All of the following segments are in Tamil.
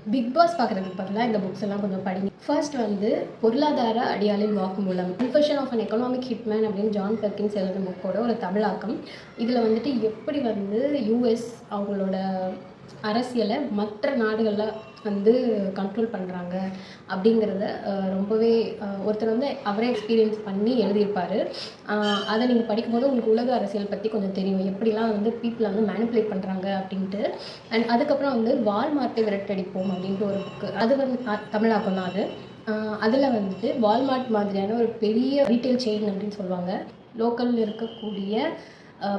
பிக் பாஸ் பார்க்குறதுக்கு பதிலாக இந்த புக்ஸ் எல்லாம் கொஞ்சம் படிங்க. ஃபர்ஸ்ட் வந்து பொருளாதார அடியாளின் வாக்குமூலம், confession of an economic hitman அப்படின்னு ஜான் பெர்கின்ஸ் எழுதின புக்கோட ஒரு தமிழாக்கம். இதில் வந்துட்டு எப்படி வந்து யூஎஸ் அவங்களோட அரசியலை மற்ற நாடுகளில் வந்து கண்ட்ரோல் பண்ணுறாங்க அப்படிங்கிறத ரொம்பவே ஒருத்தர் வந்து அவரே எக்ஸ்பீரியன்ஸ் பண்ணி எழுதியிருப்பார். அதை நீங்கள் படிக்கும்போது உங்களுக்கு உலக அரசியல் பற்றி கொஞ்சம் தெரியும், எப்படிலாம் வந்து பீப்புளை வந்து மேனிப்புலேட் பண்ணுறாங்க அப்படின்ட்டு. அண்ட் அதுக்கப்புறம் வந்து வால்மார்ட்டை விரட்டடிப்போம் அப்படின்ட்டு ஒரு புக்கு, அது வந்து தமிழாக்கம் தான் அது. அதில் வந்துட்டு வால்மார்ட் மாதிரியான ஒரு பெரிய ரீட்டைல் செயின் அப்படின்னு சொல்லுவாங்க, லோக்கலில் இருக்கக்கூடிய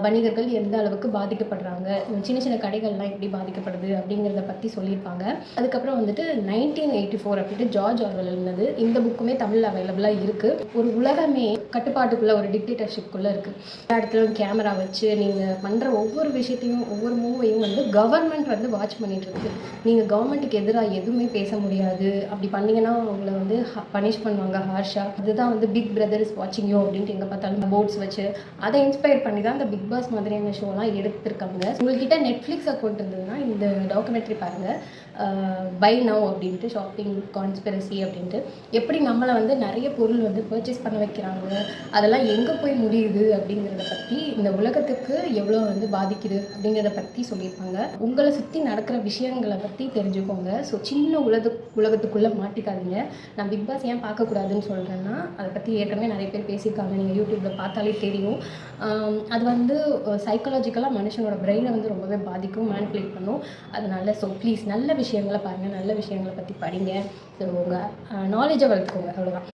வணிகர்கள் எந்த அளவுக்கு பாதிக்கப்படுறாங்க, சின்ன சின்ன கடைகள்லாம் எப்படி பாதிக்கப்படுது அப்படிங்கிறத பற்றி சொல்லியிருப்பாங்க. அதுக்கப்புறம் வந்துட்டு 1984 அப்படின்ட்டு ஜார்ஜ் ஆர்வெல் எழுதினது, இந்த புக்குமே தமிழில் அவைலபிளாக இருக்குது. ஒரு உலகமே கட்டுப்பாட்டுக்குள்ளே, ஒரு டிக்டேட்டர்ஷிப்குள்ளே இருக்குது. எல்லா இடத்துலையும் கேமரா வச்சு நீங்கள் பண்ணுற ஒவ்வொரு விஷயத்தையும் ஒவ்வொரு மூவையும் வந்து கவர்மெண்ட் வந்து வாட்ச் பண்ணிகிட்ருக்கு. நீங்கள் கவர்மெண்ட்டுக்கு எதிராக எதுவுமே பேச முடியாது, அப்படி பண்ணிங்கன்னா அவங்கள வந்து பனிஷ் பண்ணுவாங்க ஹார்ஷாக. அதுதான் வந்து பிக் பிரதர் இஸ் வாட்சிங் யூ அப்படின்ட்டு எங்கே பார்த்தாலும் போர்ட்ஸ் வச்சு அதை இன்ஸ்பயர் பண்ணி தான் இந்த பிக் பாஸ் மாதிரியான ஷோலாம் எடுத்திருக்காங்க. உங்கள்கிட்ட நெட்ஃப்ளிக்ஸ் அக்கௌண்ட் இருந்ததுன்னா இந்த டாக்குமெண்ட்ரி பாருங்கள், பை நவ் அப்படின்ட்டு, ஷாப்பிங் கான்ஸ்பிரசி அப்படின்ட்டு, எப்படி நம்மளை வந்து நிறைய பொருள் வந்து பர்ச்சேஸ் பண்ண வைக்கிறாங்க, அதெல்லாம் எங்கே போய் முடியுது அப்படிங்கிறத பற்றி, இந்த உலகத்துக்கு எவ்வளோ வந்து பாதிக்குது அப்படிங்கிறத பற்றி சொல்லியிருப்பாங்க. உங்களை சுற்றி நடக்கிற விஷயங்களை பற்றி தெரிஞ்சுக்கோங்க. ஸோ சின்ன உலகத்துக்குள்ளே மாட்டிக்காதீங்க. நான் பிக் பாஸ் ஏன் பார்க்கக்கூடாதுன்னு சொல்கிறேன்னா, அதை பற்றி ஏற்கனவே நிறைய பேர் பேசியிருக்காங்க, நீங்கள் யூடியூப்பில் பார்த்தாலே தெரியும். அது வந்து சைக்காலஜிக்கலாக மனுஷனோட பிரெயினை வந்து ரொம்பவே பாதிக்கும், மேனிப்புலேட் பண்ணும். அதனால ஸோ ப்ளீஸ் நல்ல விஷயங்களை பாருங்கள், நல்ல விஷயங்களை பற்றி படிங்க. ஸோ உங்கள் நாலேஜை வளர்த்துக்கோங்க, அவ்வளோதான்.